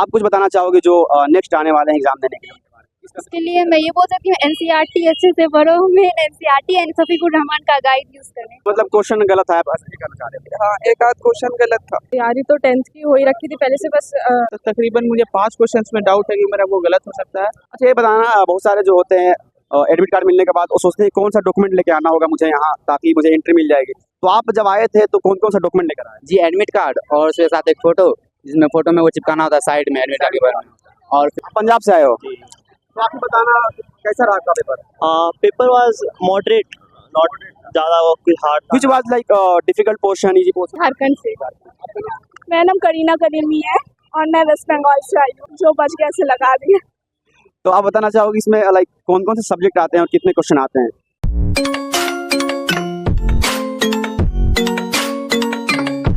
आप कुछ बताना चाहोगे जो नेक्स्ट आने वाले हैं एग्जाम देने के लिए? इसके लिए मैं ये बोल सकती हूँ एनसीईआरटी अच्छे से पढ़ो, main NCERT and Shafiqur Rahman का गाइड यूज करें। मतलब क्वेश्चन गलत है, आप ऐसा नहीं करना चाह रहे थे? हाँ, एक आध क्वेश्चन गलत था। तैयारी तो 10th की हो ही रखी थी पहले से, बस तकरीबन मुझे 5 क्वेश्चंस में डाउट है कि मेरा वो गलत हो सकता है। अच्छा ये बताना, बहुत सारे जो होते हैं एडमिट कार्ड मिलने के बाद वो सोचते हैं कौन सा डॉक्यूमेंट लेके आना होगा मुझे यहाँ ताकि मुझे एंट्री मिल जाएगी, तो आप जब आए थे तो कौन कौन सा डॉक्यूमेंट लेकर आए? जी एडमिट कार्ड और उसके साथ एक फोटो, जिसमें फोटो में वो चिपकाना होता है साइड में एडमिट कार्ड के बारे में। और आप पंजाब से आए हो, तो आप ही बताना कैसा रहा आपका paper? Paper was moderate, not ज़्यादा वो कोई hard which was like difficult portion, easy portion? Jharkhand से। मेरा नाम करीना करीमी है और मैं वेस्ट बंगाल से आई हूँ, जो बच गया से लगा दिया। तो आप बताना चाहोगे इसमें लाइक कौन कौन से सब्जेक्ट आते हैं और कितने क्वेश्चन आते हैं?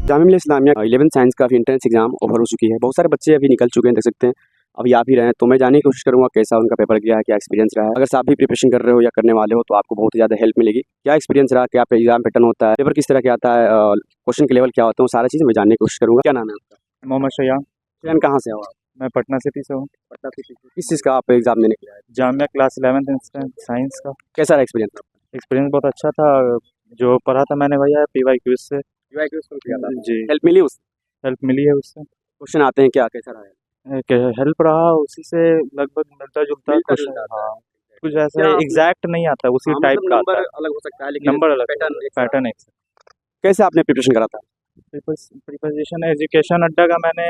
जामिया मिल्लिया इस्लामिया 11th साइंस का एंट्रेंस एग्जाम ओवर हो चुकी है, बहुत सारे बच्चे अभी निकल चुके हैं, देख सकते हैं अभी आप ही रहे हैं। तो मैं जानने की कोशिश करूंगा कैसा उनका पेपर गया है, क्या एक्सपीरियंस रहा है। अगर आप भी प्रिपरेशन कर रहे हो या करने वाले हो तो आपको बहुत ज़्यादा हेल्प मिलेगी। क्या एक्सपीरियंस रहा, क्या एग्जाम पैटर्न होता है, पेपर किस तरह का आता है, क्वेश्चन के लेवल क्या होते हैं, वो सारा चीज़ मैं जानने की कोशिश करूँगा। क्या नाम है आपका? मोहम्मद शयान। शयान कहाँ से हो आप? मैं पटना सिटी से हूँ। पटना सिटी से। किस चीज़ का आप एग्जाम देने के लिए आए? Jamia class 11th instant science का। कैसा रहा एक्सपीरियंस? एक्सपीरियंस बहुत अच्छा था, जो पढ़ा था मैंने वही है PYQ से। जी, हेल्प मिली उससे? हेल्प मिली है उससे। क्वेश्चन आते हैं क्या, कैसा रहा है? हेल्प रहा, उसी से लगभग मिलता जुलता क्वेश्चन। हाँ, कुछ ऐसा एग्जैक्ट नहीं आता, उसी टाइप का आता है। अलग हो सकता है लेकिन नंबर अलग, पैटर्न एक। कैसे आपने प्रिपरेशन करा था? प्रिपरेशन एजुकेशन अड्डा का मैंने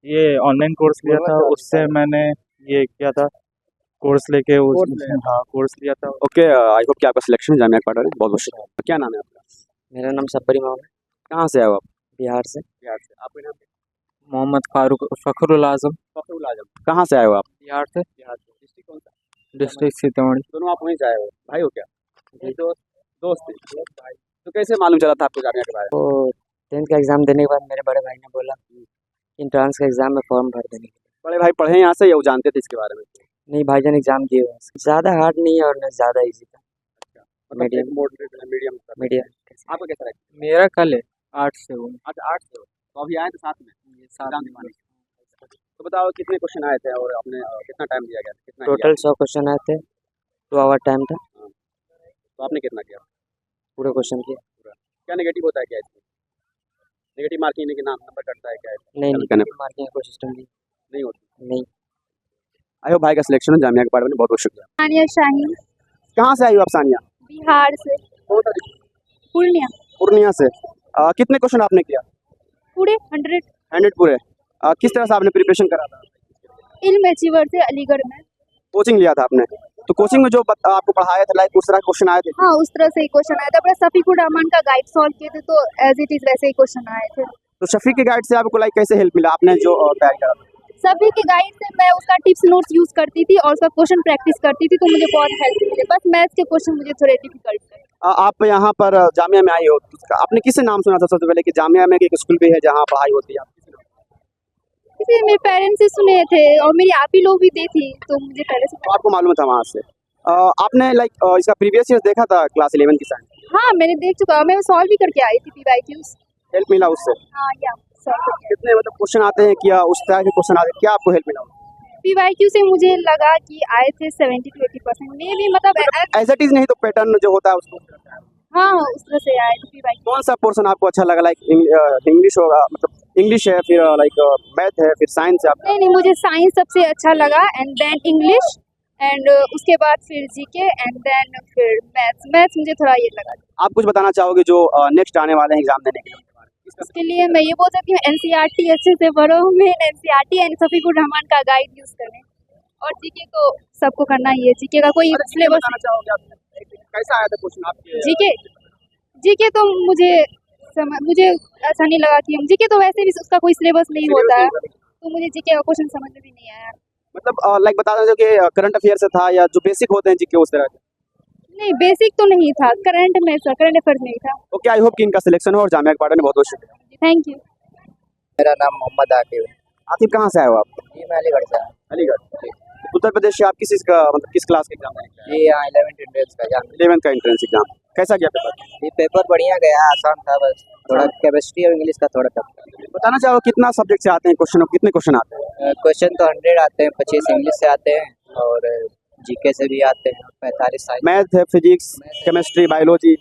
ये ऑनलाइन कोर्स लिया था, उससे मैंने ये किया था, कोर्स लेके कोर्स लिया था। ओके, आई होप कि आपका सिलेक्शन जामिया का पार्ट है। बहुत बहुत शुक्रिया। क्या नाम है आपका? मेरा नाम सब्बरी मोहम्मद। कहाँ से आए हो आप? बिहार से। बिहार से। आपका नाम? मोहम्मद फारूक फखरुल आजम। फखरुल आजम। कहाँ से आए हो आप? बिहार से। बिहार से। डिस्ट्रिक्ट कौन सा? डिस्ट्रिक्ट सीतामढ़ी। दोनों आप वहीं से आए हो, भाई हो क्या? दोस्त थे भाई। तो कैसे मालूम चला था आपको जामिया के बारे में? तो 10th का एग्ज़ाम देने के बाद मेरे बड़े भाई ने बोला इंट्रांस का एग्ज़ाम में फॉर्म भर देने के लिए। बड़े भाई पढ़े यहाँ से या वो जानते थे इसके बारे में? नहीं, भाईजान एग्ज़ाम दिए हुए हैं। ज़्यादा हार्ड नहीं है और न ज़्यादा इजी था, मीडियम। मीडियम। मीडियम। आपका कैसा रहा? मेरा कल है 8 से हूँ। अच्छा 8 से हो, तो अभी आए थे साथ में एग्जाम दिलवाने। तो बताओ कितने क्वेश्चन आए थे और आपने कितना टाइम दिया गया, कितना टोटल 100 क्वेश्चन आए थे, 2 आवर टाइम था। तो आपने कितना किया? पूरे क्वेश्चन किया। क्या नेगेटिव होता है क्या इसमें? नेगेटिव मार्किंग के नाम नंबर कटता है क्या? नहीं, नेगेटिव मार्किंग कोई सिस्टम नहीं होती। नहीं। आई होप भाई का सिलेक्शन हो जामिया के पार्ट में। बहुत बहुत शुक्रिया। सानिया शाहीन। कहाँ से आई हो आप सानिया? बिहार से। पूर्णिया। पूर्णिया से। कितने क्वेश्चन आपने किया? पूरे 100 पूरे। किस तरह से आपने प्रिपरेशन करा था? इल्म अचीवर से अलीगढ़ में। कोचिंग लिया था आपने? तो कोचिंग में जो आपको पढ़ाया था लाइक उस तरह क्वेश्चन आए थे? हाँ, उस तरह से ही क्वेश्चन आया था। अपने शफीकुर रहमान का गाइड सॉल्व किए थे तो एज इट इज वैसे ही क्वेश्चन आए थे। तो शफीक के गाइड से आपको लाइक कैसे हेल्प मिला, आपने जो तैयारी करा था? सभी के गाइड से मैं उसका टिप्स नोट्स यूज करती थी और उसका क्वेश्चन प्रैक्टिस करती थी, तो मुझे बहुत हेल्प मिली। बस मैथ्स के क्वेश्चन मुझे थोड़े डिफिकल्ट थे। आप यहाँ पर जामिया में आई हो, तो आपने किससे नाम सुना था सबसे पहले कि जामिया में एक स्कूल भी है जहाँ पढ़ाई होती है? किसी मेरे पेरेंट्स से सुने थे और मेरी आप ही लोग भी दी थी, तो मुझे पहले से तो आपको मालूम था वहाँ से? आपने लाइक इसका प्रीवियस ईयर देखा था क्लास 11 की साइंस? हाँ, मैंने देख चुका, मैं सॉल्व भी करके आई थी PYQs। हेल्प मिला उससे? हाँ, या सॉल्व करके। कितने मतलब क्वेश्चन आते हैं, क्या उस तरह के क्वेश्चन आते हैं, क्या आपको हेल्प मिला? PYQ से मुझे लगा कि आए थे 70 to 80% में भी, मतलब एज इट इज नहीं तो पैटर्न जो होता है उसको? हाँ, उस तरह से आए थे PYQ। कौन सा पोर्शन आपको अच्छा लगा, लाइक इंग्लिश होगा, मतलब इंग्लिश है, फिर लाइक मैथ है, फिर साइंस है? नहीं, मुझे साइंस सबसे अच्छा लगा एंड देन इंग्लिश एंड उसके बाद फिर GK एंड देन फिर मैथ्स मुझे थोड़ा ये लगा। आप कुछ बताना चाहोगे जो नेक्स्ट आने वाले हैं एग्जाम देने के लिए? इसके लिए मैं ये बोल सकती हूँ NCERT अच्छे से पढ़ो, main NCERT and Shafiqur Rahman का गाइड यूज करें। और GK तो सबको करना ही है, GK का कोई सिलेबस। कैसा आया था क्वेश्चन आपके? GK तो मुझे अच्छा नहीं लगा कि GK तो वैसे भी उसका कोई सिलेबस नहीं होता है, तो मुझे GK का क्वेश्चन समझ में भी नहीं आया। मतलब लाइक बता दें कि करंट अफेयर से था या जो बेसिक होते हैं GK उस तरह के? नहीं, बेसिक तो नहीं था, करंट अफेयर में ही था। ओके, आई होप कि इनका सिलेक्शन हो और जामिया के पार्ट में बहुत बहुत शुक्रिया। Thank you. मेरा नाम मोहम्मद आकिब है। आतिफ कहाँ से आए हो आप? जी, मैं अलीगढ़ से आया। अलीगढ़। उत्तर प्रदेश से आप किस चीज़ का, मतलब किस क्लास का एग्जाम है? जी, यहाँ 11th एंट्रेंस का एग्जाम। 11th का एंट्रेंस एग्जाम कैसा गया पेपर? ये पेपर बढ़िया गया, आसान था, बस थोड़ा केमिस्ट्री और इंग्लिश का थोड़ा टफ था। बताना चाहो कितना सब्जेक्ट से आते हैं क्वेश्चन, कितने क्वेश्चन आते हैं? क्वेश्चन तो 100 आते हैं, 25 इंग्लिश से आते हैं और जीके से भी आते हैं, 45 साइंस। मैथ है, फिजिक्स, केमिस्ट्री, बायोलॉजी,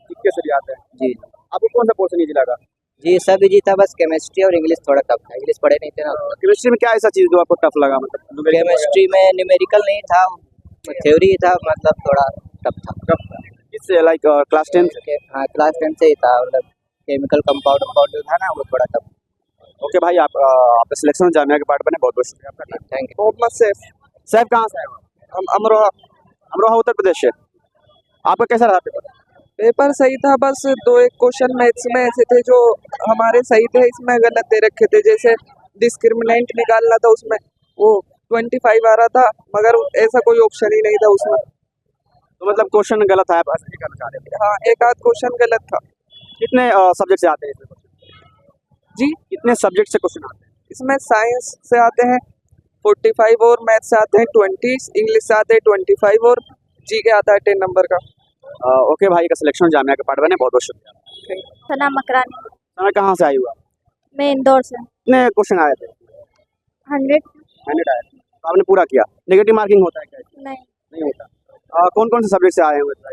जीके से भी आते हैं। जी आपको कौन सा पोर्शन इजी लगा? जी सब इजी था, बस केमिस्ट्री और इंग्लिश थोड़ा टफ था, इंग्लिश पढ़े नहीं थे ना। केमिस्ट्री में क्या ऐसा चीज़ जो आपको टफ लगा, मतलब केमिस्ट्री में न्यूमेरिकल नहीं था, थ्योरी था, मतलब थोड़ा टफ था। इससे लाइक क्लास 10? हाँ क्लास 10 से ही था, मतलब केमिकल कंपाउंड जो था ना वो थोड़ा टफ। ओके भाई, आप आपका सिलेक्शन जामिया के पार्ट बने, बहुत बहुत शुक्रिया आपका। Thank you. मोहम्मद सैफ, सैफ कहाँ से आए हो? हम अमरोहा। अमरोहा उत्तर प्रदेश से। आपका कैसा रहा पेपर? पेपर सही था, बस 2-1 क्वेश्चन मैथ्स में ऐसे थे जो हमारे सही थे, इसमें गलत दे रखे थे। जैसे डिस्क्रिमिनेंट निकालना था, उसमें वो 25 आ रहा था, मगर ऐसा कोई ऑप्शन ही नहीं था उसमें। तो मतलब क्वेश्चन गलत है, आप ऐसा नहीं करना चाह रहे थे? हाँ, एक आध क्वेश्चन गलत था। कितने सब्जेक्ट से आते हैं इसमें? जी, कितने सब्जेक्ट से क्वेश्चन आते हैं? इसमें साइंस से आते हैं 45 और मैथ से आते हैं 20, इंग्लिश से आते हैं 25 और जी के आता है 10 नंबर का। ओके भाई, का सिलेक्शन जामिया के पार्ट बने, बहुत बहुत शुक्रिया। सना मकरानी। समय कहाँ से आई हुआ? मैं इंदौर से। कितने क्वेश्चन आए थे? 100। 100 आए थे, तो आपने पूरा किया। नेगेटिव मार्किंग होता है क्या? नहीं, नहीं होता। कौन कौन से सब्जेक्ट से आए हुए थे?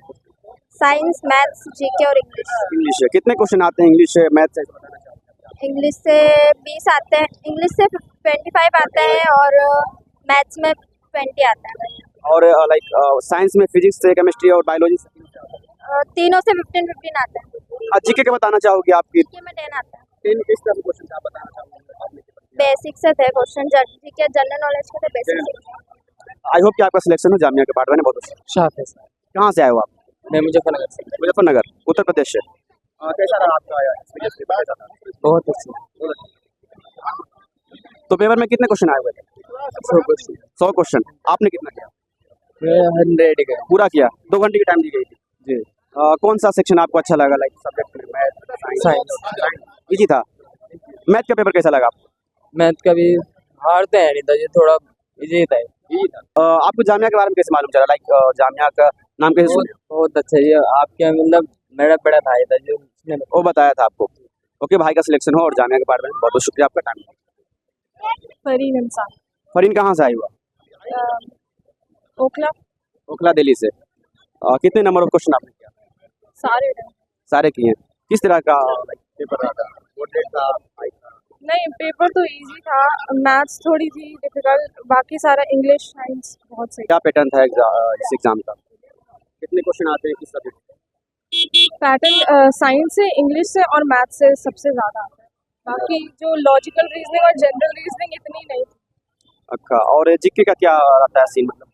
साइंस, मैथ्स, जीके और इंग्लिश। इंग्लिश से कितने क्वेश्चन आते हैं? इंग्लिश से, मैथ से बताना चाहते हैं? इंग्लिश से 20 आते हैं, इंग्लिश से 25 आते हैं और मैथ्स में 20 आता है। और लाइक साइंस में फिजिक्स से, केमिस्ट्री और बायोलॉजी से तीनों से 15 आता है। जीके के बताना चाहोगे आपकी? जीके में 10 आता है। 10 किस तरह के क्वेश्चन आप बताना चाहोगे? बेसिक से थे क्वेश्चन, जीके जनरल नॉलेज के थे, बेसिक। आई होप कि आपका सिलेक्शन हो जामिया के पार्ट बने, बहुत अच्छा। शाह है सर, कहाँ से आए हो आप? मैं मुजफ्फरनगर से। मुजफ्फरनगर उत्तर प्रदेश से। कैसा रहा आपका एक्सपीरियंस? बहुत अच्छी। तो पेपर में कितने क्वेश्चन आए हुए थे? 100 क्वेश्चन। आपने कितना किया? 100 का पूरा किया। 2 घंटे की टाइम दी गई थी जी। कौन सा सेक्शन आपको अच्छा लगा, लाइक सब्जेक्ट में? Math, science. इजी था। मैथ का पेपर कैसा लगा आपको? मैथ का भी हार्ड तो है नहीं था, ये थोड़ा इजी था। इजी था। आपको जामिया के बारे में कैसे मालूम चला, लाइक जामिया का नाम कैसे सुने? बहुत अच्छा, ये आपके मतलब मेरा बड़ा भाई था जो उसने वो बताया था आपको। ओके भाई, का सिलेक्शन हो और जामिया के बारे में बहुत बहुत शुक्रिया आपका। टाइम। फरीन इंसान। फरीन कहाँ से आई हुआ? ओखला। ओखला दिल्ली से। कितने नंबर ऑफ क्वेश्चन आपने किया? सारे किए हैं। किस तरह का पेपर रहा था? मॉडरेट था, हाई था? नहीं, पेपर तो इजी था, मैथ्स थोड़ी थी डिफिकल्ट, बाकी सारा इंग्लिश साइंस बहुत सही। क्या पैटर्न था इस एग्जाम का? कितने क्वेश्चन आते हैं किस सब्जेक्ट? पैटर्न साइंस से, इंग्लिश से और मैथ्स से सबसे ज़्यादा आता है, बाकी जो लॉजिकल रीजनिंग और जनरल रीजनिंग इतनी नहीं थी। अच्छा, और जीके का क्या रहता है सीन, मतलब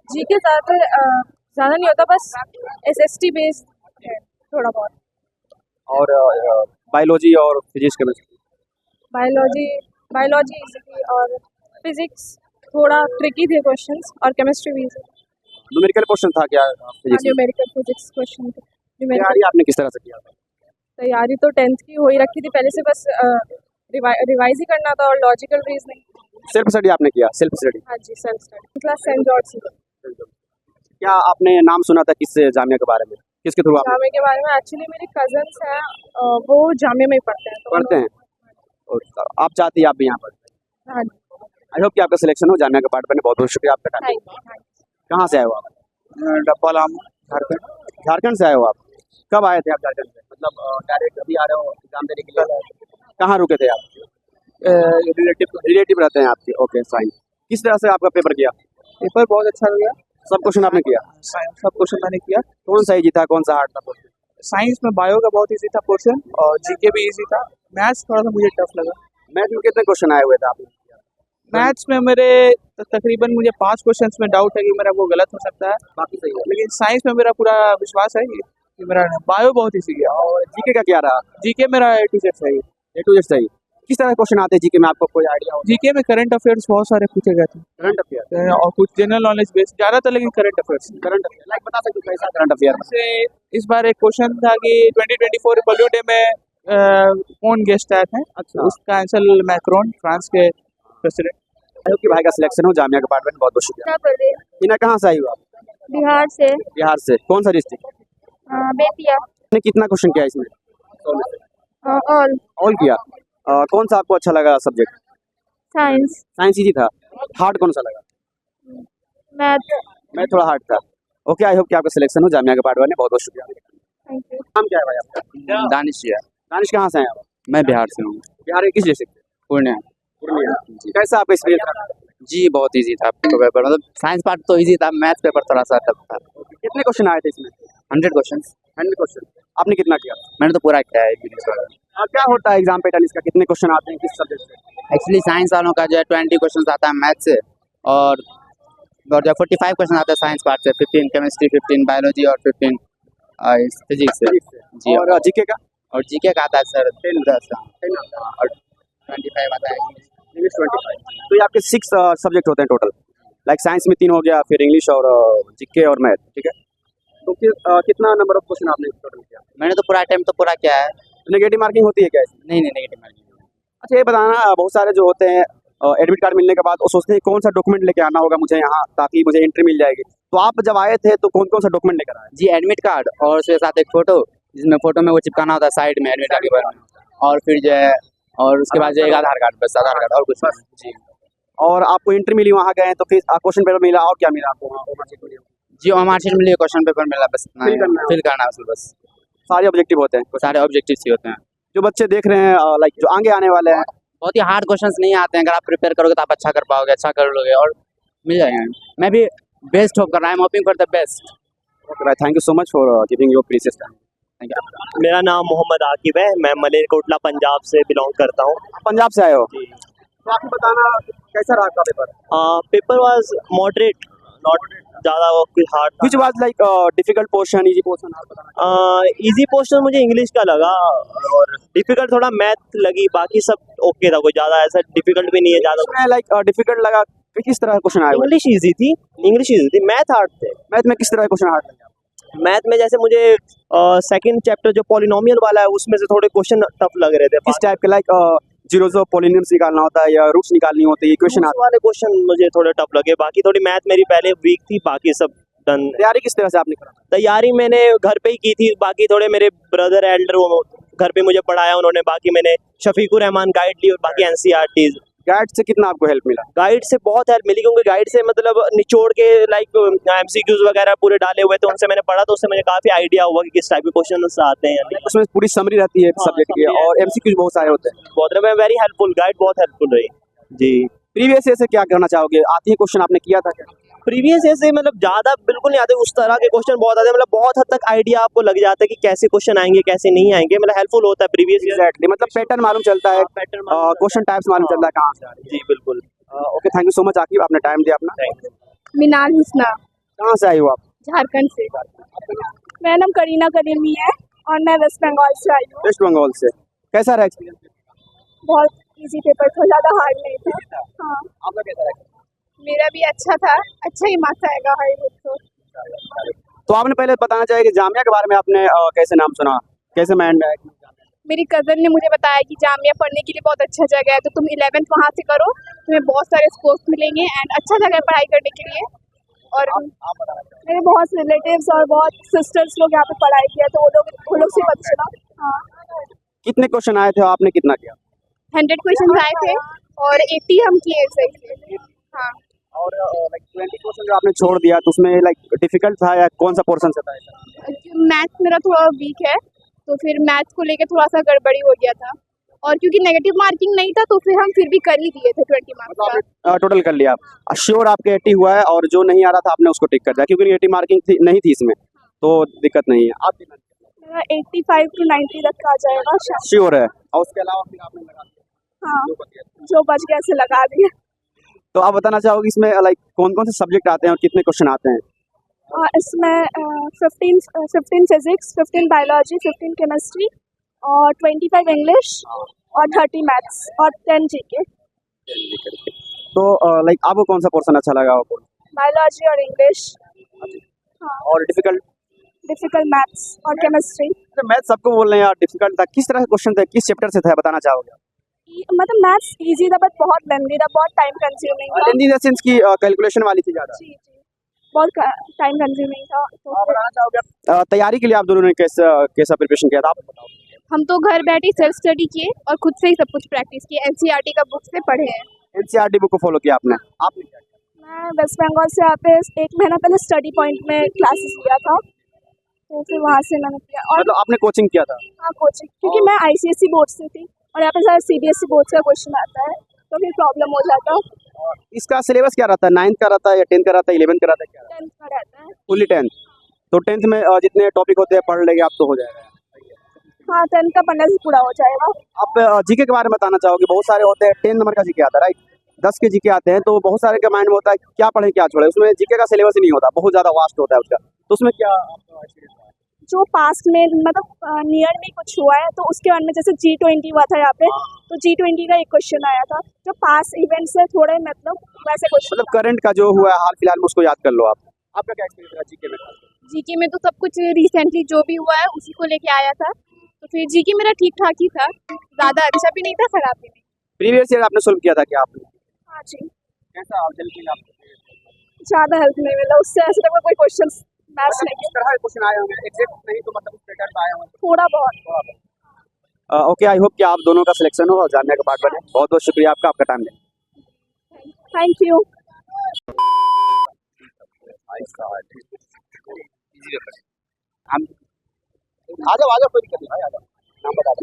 जी के साथ ज़्यादा नहीं होता, बस SST बेस्ड है थोड़ा बहुत। और बायोलॉजी और फिजिक्स, केमिस्ट्री? बायोलॉजी इजी थी और फिजिक्स थोड़ा ट्रिकी थे क्वेश्चंस, और केमिस्ट्री भी इजी। न्यूमेरिकल क्वेश्चन था क्या फिजिक्स में? न्यूमेरिकल फिजिक्स क्वेश्चन थे। तैयारी आपने किस तरह से किया था? तैयारी तो 10th की हो ही रखी थी पहले से, बस रिवाइज ही करना था, और लॉजिकल रीजनिंग। सेल्फ स्टडी आपने किया? Self study? हाँ जी, self study class saint George से। क्या आपने नाम सुना था किस जामिया के बारे में? किसके थ्रू आप जामिया के बारे में एक्चुअली मेरे कजन्स हैं, वो जामिया में ही पढ़ते हैं, तो पढ़ते हैं? और आप चाहती हैं आप भी यहाँ पर? हाँ जी। आई होप कि आपका सिलेक्शन हो जामिया के पार्ट बने, बहुत बहुत शुक्रिया आपका। टाइम। Thank you. कहाँ से आए हो आप? डब्बालाम, झारखंड। झारखंड से आए हो आप? कब आए थे आप झारखंड से? मतलब डायरेक्ट अभी आ रहे हो एग्जाम देने के लिए? कहाँ रुके थे आप? रिलेटिव रहते हैं आपके? Okay fine. किस तरह से आपका पेपर किया? पेपर बहुत अच्छा हो गया, सब क्वेश्चन आपने किया? सब क्वेश्चन मैंने किया। कौन सा इजी था, कौन सा हार्ड था? साइंस में बायो का बहुत इजी था पोर्शन, और जीके भी इजी था। मैथ्स थोड़ा सा मुझे टफ लगा। मैथ में कितने क्वेश्चन आए हुए थे आपने? मैथ्स में मेरे तकरीबन मुझे 5 क्वेश्चंस में डाउट है कि मेरा वो गलत हो सकता है, बाकी सही है। लेकिन साइंस में मेरा पूरा विश्वास है कि मेरा बायो बहुत इजी गया। और जीके का क्या रहा? जीके मेरा A to Z सही है। ए टू जेड सही। किस तरह के क्वेश्चन आते हैं जीके में, आपको कोई आइडिया हो? जीके में करंट अफेयर्स बहुत सारे पूछे गए थे, करंट अफेयर और कुछ जनरल नॉलेज बेस्ड ज़्यादातर, लेकिन current affairs. Current affair like बता सकते हो कैसा करंट अफेयर? जैसे इस बार एक क्वेश्चन था कि 2024 रिपब्लिक डे में कौन गेस्ट आए थे। अच्छा। उसका आंसर मैक्रोन, फ्रांस के प्रेसिडेंट। आई होप कि भाई का सिलेक्शन हो जामिया के पार्ट में, बहुत बहुत शुक्रिया। उत्तर प्रदेश। हिना कहाँ से आई हो आप? बिहार से। बिहार से। कौन सा डिस्ट्रिक्ट? बेतिया। आपने कितना क्वेश्चन किया इसमें? ऑल। ऑल किया। कौन सा आपको अच्छा लगा सब्जेक्ट? साइंस साइंस इजी था, हार्ड कौन सा लगा? मैथ मैं थोड़ा हार्ड था। ओके, आई होप कि आपका सिलेक्शन हो जामिया के पार्ट 1 में। बहुत बहुत शुक्रिया। Thank you. नाम क्या है भाई आपका? दानिश है। दानिश कहाँ से हैं आप? मैं बिहार से हूँ, बिहार के किस डिस्ट्रिक्ट से? पूर्णिया। पूर्णिया। कैसा आपका एक्सपीरियंस रहा? जी बहुत इजी था आपका पेपर, मतलब साइंस पार्ट तो इजी था, मैथ्स पेपर थोड़ा सा टफ था। कितने क्वेश्चन आए थे इसमें? 100 क्वेश्चंस 100 क्वेश्चन। आपने कितना किया? मैंने तो पूरा किया है इंग्लिश वाला। क्या होता है एग्जाम पैटर्न इसका? कितने क्वेश्चन आते हैं किस सब्जेक्ट से? एक्चुअली साइंस वालों का जो है 20 क्वेश्चन आता है मैथ से, और जो 45 क्वेश्चन आता है साइंस पार्ट से, 15 केमिस्ट्री, 15 बायोलॉजी और 15 फिजिक्स से। जी, और जीके का? और जीके का आता है सर 10 और 25 आता है इंग्लिश 25। तो ये आपके 6 सब्जेक्ट होते हैं टोटल। लाइक साइंस में 3 हो गया, फिर इंग्लिश और जीके और मैथ, ठीक है। तो फिर कितना नंबर ऑफ क्वेश्चन आपने टोटल किया? मैंने तो पूरा अटेम्प्ट तो पूरा किया है। नेगेटिव मार्किंग होती है क्या इसमें? नहीं नेगेटिव मार्किंग। अच्छा, ये बताना, बहुत सारे जो होते हैं एडमिट कार्ड मिलने के बाद वो सोचते हैं कौन सा डॉक्यूमेंट लेके आना होगा मुझे यहाँ ताकि मुझे एंट्री मिल जाएगी। तो आप जब आए थे तो कौन कौन सा डॉक्यूमेंट लेकर आए? जी एडमिट कार्ड और उसके साथ एक फोटो, जिसमें फोटो में वो चिपकाना होता है साइड में एडमिट कार्ड के बारे में, और फिर जो है और उसके बाद जो एक आधार कार्ड, बस आधार कार्ड और कुछ नहीं। जी। और आपको एंट्री मिली, वहाँ गए तो फिर क्वेश्चन पेपर मिला, और क्या मिला आपको वहाँ? ओवरसीट मिली? जी मार्कशीट मिली, क्वेश्चन पेपर मिला, बस इतना Fill करना है। फिल करना है उसमें बस। सारे ऑब्जेक्टिव होते हैं? सारे ऑब्जेक्टिव्स ही होते हैं। जो बच्चे देख रहे हैं लाइक जो आगे आने वाले हैं, बहुत ही हार्ड क्वेश्चंस नहीं आते हैं, अगर आप प्रिपेयर करोगे तो आप अच्छा कर पाओगे, अच्छा कर लोगे और मिल जाएंगे। मैं भी बेस्ट होप कर रहा हूँ, hoping for the best. Thank you so much for giving your precious time. Thank you. मेरा नाम मोहम्मद आकिब है, मैं मलेरकोटला पंजाब से बिलोंग करता हूँ। पंजाब से आए हो? जी। तो आप बताना कैसा रहा आपका paper? Paper was moderate, not ज़्यादा कोई hard which was like difficult portion, easy portion? आप बताना। इजी पोर्शन मुझे इंग्लिश का लगा, और डिफिकल्ट थोड़ा मैथ लगी, बाकी सब ओके था, कोई ज़्यादा ऐसा डिफिकल्ट भी नहीं है ज़्यादा। उसमें लाइक डिफिकल्ट लगा कि किस तरह क्वेश्चन आए? इंग्लिश इजी थी, मैथ हार्ड थे। मैथ में किस तरह क्वेश्चन हार्ड लगे? मैथ में जैसे मुझे सेकंड चैप्टर जो पॉलिनोमियल वाला है उसमें से थोड़े क्वेश्चन टफ लग रहे थे। किस टाइप के? लाइक जीरोस ऑफ पॉलिनोमियल्स निकालना होता है या रूट्स निकालनी होती है, इक्वेशन Roots वाले क्वेश्चन मुझे थोड़े टफ लगे, बाकी थोड़ी मैथ मेरी पहले वीक थी, बाकी सब डन। तैयारी किस तरह से आपने करा? तैयारी मैंने घर पे ही की थी, बाकी थोड़े मेरे ब्रदर एल्डर वो घर पे मुझे पढ़ाया उन्होंने, बाकी मैंने शफीकुर रहमान गाइड ली और बाकी एनसीईआरटी गाइड से कितना आपको हेल्प मिला? गाइड से बहुत हेल्प मिली, क्योंकि गाइड से मतलब निचोड़ के लाइक एमसीक्यूज वगैरह पूरे डाले हुए थे, उनसे मैंने पढ़ा तो उससे मुझे काफी आइडिया हुआ कि किस टाइप के क्वेश्चन आते हैं या नहीं। उसमें पूरी समरी रहती है सब्जेक्ट की, summary और एमसीक्यूज बहुत सारे होते हैं। बहुत वेरी हेल्पफुल, गाइड बहुत हेल्पफुल रही जी। प्रीवियस ईयर से क्या करना चाहोगे? आती है क्वेश्चन, आपने किया था क्या? प्रीवियस ईयर से मतलब ज़्यादा बिल्कुल नहीं आते, उस तरह के क्वेश्चन बहुत आते हैं, मतलब बहुत हद तक आइडिया आपको लग जाता है कि कैसे क्वेश्चन आएंगे कैसे नहीं आएंगे, मतलब हेल्पफुल होता है प्रीवियस ईयर। एग्जैक्टली, मतलब पैटर्न मालूम चलता है, पैटर्न क्वेश्चन टाइप्स मालूम चलता है कहाँ से आ रही जी बिल्कुल। है। Okay, thank you so much Aqib, आपने टाइम दिया अपना। Thank you. मिनाल हुस्ना, कहाँ से आई हो आप? झारखंड से। मेरा नाम करीना करीमी है और मैं वेस्ट बंगाल से आई हूँ। वेस्ट बंगाल से। कैसा रहा एक्सपीरियंस? बहुत इजी पेपर था, ज़्यादा हार्ड नहीं था। हाँ, आपका कैसा रहा? मेरा भी अच्छा था, अच्छा ही मार्क्स आएगा हर एक को। तो आपने पहले बताना चाहिए कि जामिया के बारे में आपने कैसे नाम सुना, कैसे माइंड में आया? मेरी कज़न ने मुझे बताया कि जामिया पढ़ने के लिए बहुत अच्छा जगह है, तो तुम 11th वहाँ से करो, तुम्हें बहुत सारे स्कोर्स मिलेंगे एंड अच्छा जगह है पढ़ाई करने के लिए। और मेरे बहुत रिलेटिव्स और बहुत सिस्टर्स लोग यहाँ पे पढ़ाई किया, तो वो लोग से मत सुना। हाँ, कितने क्वेश्चन आए थे, आपने कितना किया? 100 क्वेश्चन आए थे और 80 हम किए सही। हाँ, और लाइक 20 क्वेश्चन जो आपने छोड़ दिया तो उसमें लाइक डिफिकल्ट था या कौन सा पोर्शन से था? मैथ मेरा थोड़ा वीक है, तो फिर मैथ को लेकर थोड़ा सा गड़बड़ी हो गया था, और क्योंकि नेगेटिव मार्किंग नहीं था तो फिर हम फिर भी कर ही दिए थे 20 मार्क्स का। टोटल कर लिया? श्योर आपके 80 हुआ है, और जो नहीं आ रहा था आपने उसको टिक कर दिया, क्योंकि 80 मार्किंग नहीं थी इसमें, तो दिक्कत नहीं है। आप मेरा 85 to 90 तक आ जाएगा शायद। श्योर है? और उसके अलावा फिर आपने लगा दिया? हाँ, जो बच गया से लगा दिया। तो आप बताना चाहोगे इसमें लाइक कौन कौन से सब्जेक्ट आते हैं और कितने क्वेश्चन आते हैं? इसमें 15 फिजिक्स, 15 बायोलॉजी, 15 केमिस्ट्री और 25 इंग्लिश और 30 मैथ्स और 10 जीके। तो लाइक आपको कौन सा पोर्शन अच्छा लगा? बायोलॉजी और इंग्लिश। हाँ, और डिफिकल्ट मैथ्स और केमिस्ट्री। मैथ सबको बोल रहे हैं यार डिफिकल्ट था, किस तरह के क्वेश्चन थे, किस चैप्टर से थे, बताना चाहोगे? मतलब मैथ्स इजी था बट बहुत लेंथी था, बहुत टाइम कंज्यूमिंग था। लेंथी इन द सेंस की कैलकुलेशन वाली थी ज़्यादा? जी, बहुत टाइम कंज्यूमिंग था। तो बताना चाहोगे तैयारी के लिए आप दोनों ने कैसा प्रिपरेशन किया था, आप बताओ। हम तो घर बैठे सेल्फ स्टडी किए और खुद से ही सब कुछ प्रैक्टिस किए, एनसीईआरटी का बुक से पढ़े हैं। एनसीईआरटी बुक को फॉलो किया आपने? आपने क्या किया? मैं वेस्ट बंगाल से यहाँ पे 1 महीना पहले स्टडी पॉइंट में क्लासेस लिया था, तो फिर वहाँ से मैंने किया। और मतलब आपने कोचिंग किया था? हाँ, कोचिंग, क्योंकि मैं आईसीएसई बोर्ड से थी और यहाँ पे सारा सीबीएसई बोर्ड का क्वेश्चन आता है, तो फिर प्रॉब्लम हो जाता। इसका सिलेबस क्या रहता है? 9th का रहता है या 10th का रहता है, 11th का रहता है, क्या रहता है? 10th का रहता है। Fully 10th। तो 10th में जितने टॉपिक होते हैं पढ़ लेंगे आप तो हो जाएगा। हाँ, 10th का पढ़ने से पूरा हो जाएगा। आप जीके के बारे में बताना चाहोगे? बहुत सारे होते हैं 10 नंबर का जीके आता है, राइट? 10 के जीके आते हैं, तो बहुत सारे के माइंड में होता है क्या पढ़े क्या छोड़े, उसमें जीके का सिलेबस ही नहीं होता, बहुत ज़्यादा वास्ट होता है उसका। तो उसमें क्या आपका एक्सपीरियंस रहा? जो पास्ट में मतलब नियर में कुछ हुआ है, तो उसके बारे में जैसे G20 हुआ था यहाँ पे, तो G20 का एक क्वेश्चन आया था। जो पास्ट इवेंट्स है थोड़े मतलब वैसे क्वेश्चन, मतलब करंट का जो हुआ है हाल फिलहाल में उसको याद कर लो आप। आपका क्या एक्सपीरियंस रहा जीके में? जीके में तो सब कुछ रिसेंटली जो भी हुआ है उसी को लेके आया था, तो फिर जीके मेरा ठीक ठाक ही था, ज़्यादा अच्छा भी नहीं था, खराब भी नहीं। प्रीवियस ईयर आपने सोल्व किया था क्या आपने? हाँ जी, कैसा हेल्प मिला आपको? ज़्यादा हेल्प नहीं मिला उससे, ऐसे तो कोई क्वेश्चन मैच नहीं किस तरह के क्वेश्चन आए होंगे, एग्जैक्ट नहीं तो मतलब उस पैटर्न में आए होंगे थोड़ा बहुत। ओके, आई होप कि आप दोनों का सिलेक्शन हो और जानने का पार्ट बने। बहुत बहुत शुक्रिया आपका, आपका टाइम दें। Thank you. आ जाओ कोई दिक्कत नहीं भाई, आ जाओ, नाम बता दो।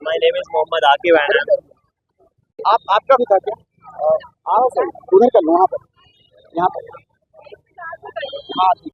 My name is Mohammad Akib and आपका भी था क्या? आओ सही, उधर कर लो, यहाँ पर, यहाँ पर। हाँ ठीक।